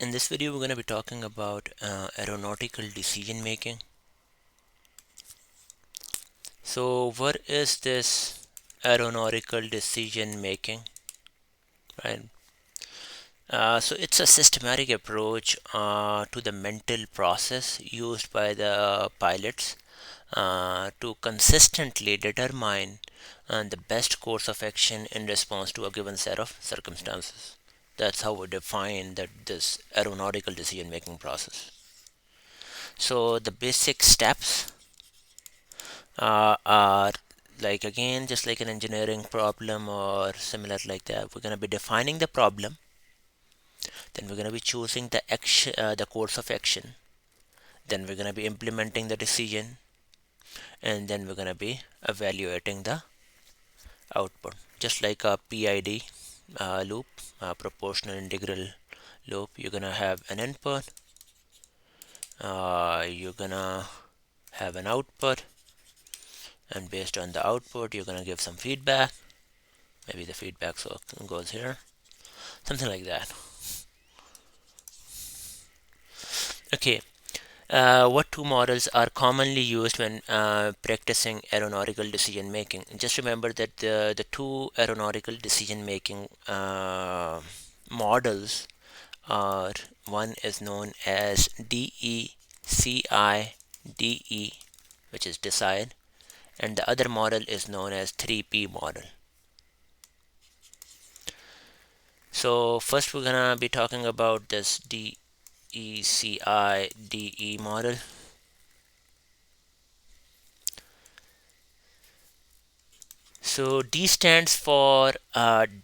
In this video, we're going to be talking about aeronautical decision making. So, what is this aeronautical decision making, right? So, it's a systematic approach to the mental process used by the pilots to consistently determine the best course of action in response to a given set of circumstances. That's how we define this aeronautical decision making process. So, the basic steps are like, again, just like an engineering problem or similar like that. We're going to be defining the problem, then we're going to be choosing the action, the course of action, then we're going to be implementing the decision, and then we're going to be evaluating the output, just like a PID loop, proportional integral loop. You're going to have an input, you're going to have an output, and based on the output you're going to give some feedback. Maybe the feedback so goes here, something like that. Okay, what two models are commonly used when practicing aeronautical decision making? Just remember that the two aeronautical decision making models are, one is known as DECIDE, which is decide, and the other model is known as 3P model. So first we're gonna be talking about this DECIDE model. So D stands for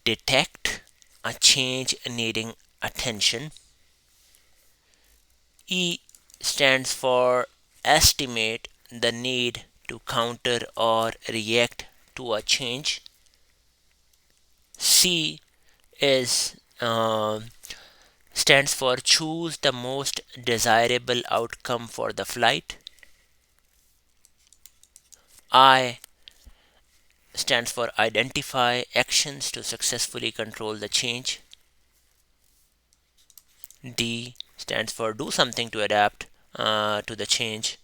detect a change needing attention. E stands for estimate the need to counter or react to a change. C is stands for choose the most desirable outcome for the flight. I stands for identify actions to successfully control the change. D stands for do something to adapt to the change.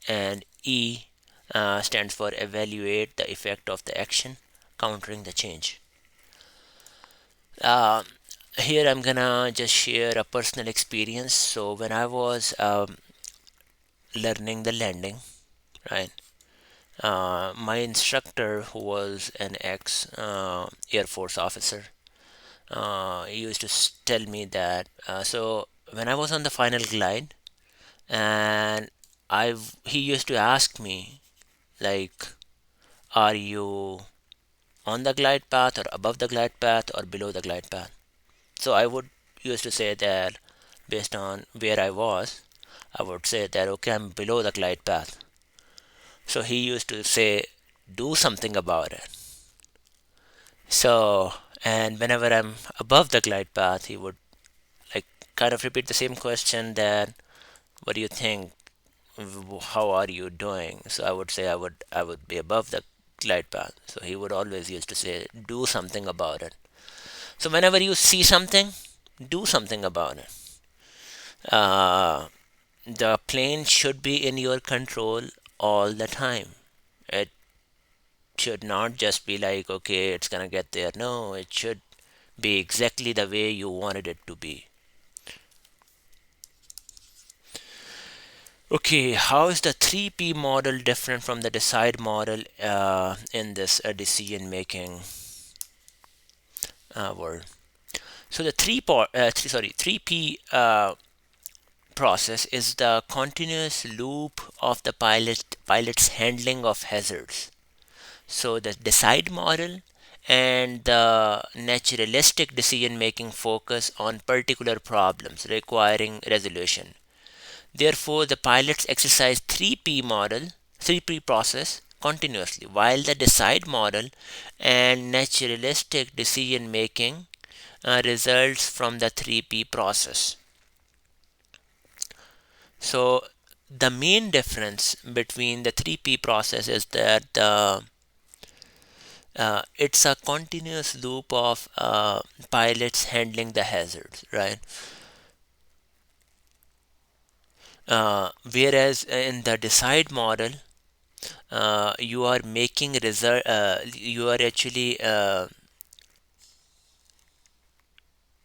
And E stands for evaluate the effect of the action countering the change. Uh, Here I'm gonna just share a personal experience. So when I was learning the landing, right, my instructor, who was an ex Air Force officer, he used to tell me that. So when I was on the final glide, and he used to ask me, like, are you on the glide path or above the glide path or below the glide path? So I would used to say that based on where I was, I would say that okay, I'm below the glide path. So he used to say, do something about it. So, and whenever I'm above the glide path, he would like kind of repeat the same question that, what do you think? How are you doing? So I would say I would be above the glide path. So he would always used to say, do something about it. So whenever you see something, do something about it. The plane should be in your control all the time. It should not just be like, okay, it's gonna get there. No, it should be exactly the way you wanted it to be. Okay, how is the 3P model different from the decide model in this decision making world? So the 3P process is the continuous loop of the pilot's handling of hazards. So the decide model and the naturalistic decision making focus on particular problems requiring resolution. Therefore, the pilots exercise 3P process continuously, while the decide model and naturalistic decision making results from the 3P process. So the main difference between the 3P process is that it's a continuous loop of pilots handling the hazards, right? Whereas in the decide model, you are making result. You are actually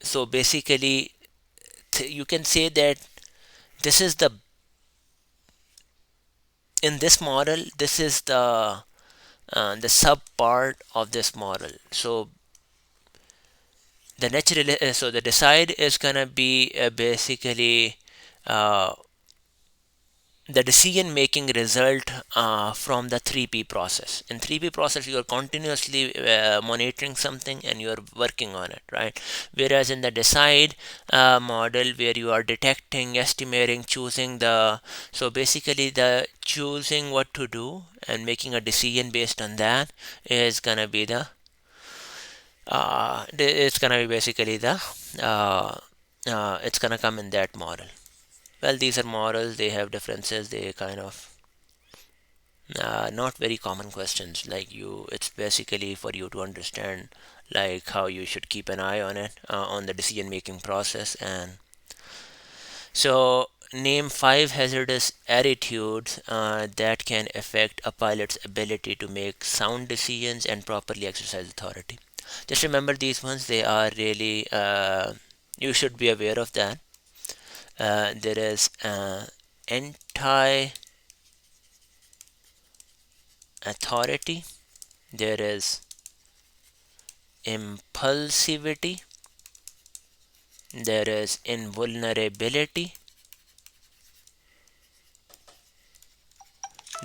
so basically you can say that this is the in this model, this is the sub part of this model. So the natural so the decide is gonna be basically uh, the decision making result from the 3p process. In 3p process you are continuously monitoring something and you are working on it, right? Whereas in the decide model, where you are detecting, estimating, choosing the so basically the choosing what to do and making a decision based on that is gonna be the it's gonna be basically the uh, it's gonna come in that model. Well, these are models, they have differences, they kind of not very common questions. Like you, it's basically for you to understand like how you should keep an eye on it, on the decision making process. And so name five hazardous attitudes that can affect a pilot's ability to make sound decisions and properly exercise authority. Just remember these ones, they are really you should be aware of that. There is anti authority, there is impulsivity, there is invulnerability,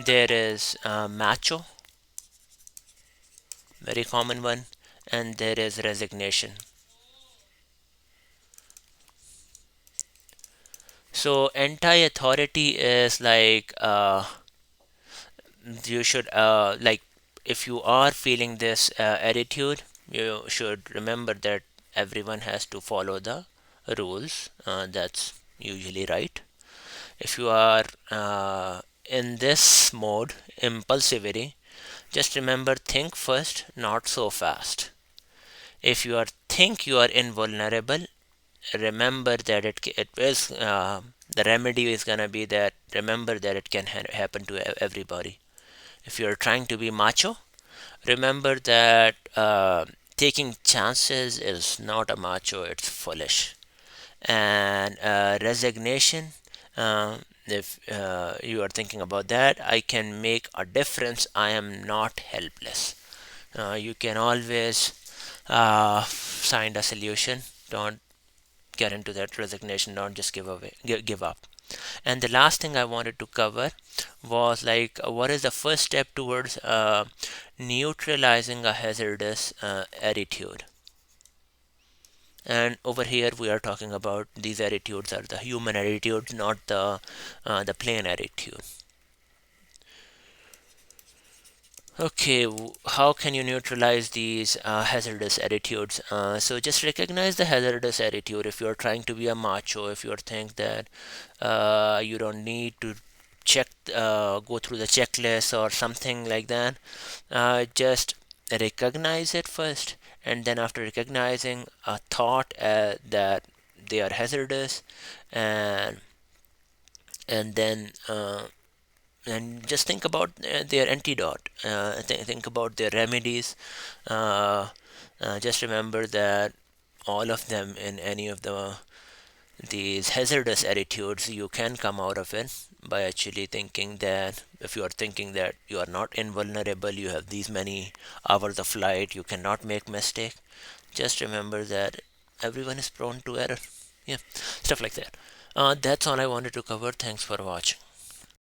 there is macho, very common one, and there is resignation. So anti-authority is like you should like if you are feeling this attitude, you should remember that everyone has to follow the rules. That's usually right. If you are in this mode, impulsivity, just remember think first, not so fast. If you are think you are invulnerable, remember that it is the remedy is gonna be that remember that it can happen to everybody. If you are trying to be macho, remember that taking chances is not a macho, it's foolish. And resignation, if you are thinking about that, I can make a difference, I am not helpless. You can always find a solution. Don't get into that resignation, don't just give up. And the last thing I wanted to cover was like what is the first step towards neutralizing a hazardous attitude. And over here we are talking about these attitudes are the human attitudes, not the plane attitude. Okay, how can you neutralize these hazardous attitudes? So just recognize the hazardous attitude. If you're trying to be a macho, if you think that you don't need to go through the checklist or something like that, just recognize it first, and then after recognizing a thought that they are hazardous, and then and just think about their antidote. Think about their remedies. Uh, just remember that all of them in any of these hazardous attitudes, you can come out of it by actually thinking that if you are thinking that you are not invulnerable, you have these many hours of flight, you cannot make mistake. Just remember that everyone is prone to error. Yeah, stuff like that. That's all I wanted to cover. Thanks for watching.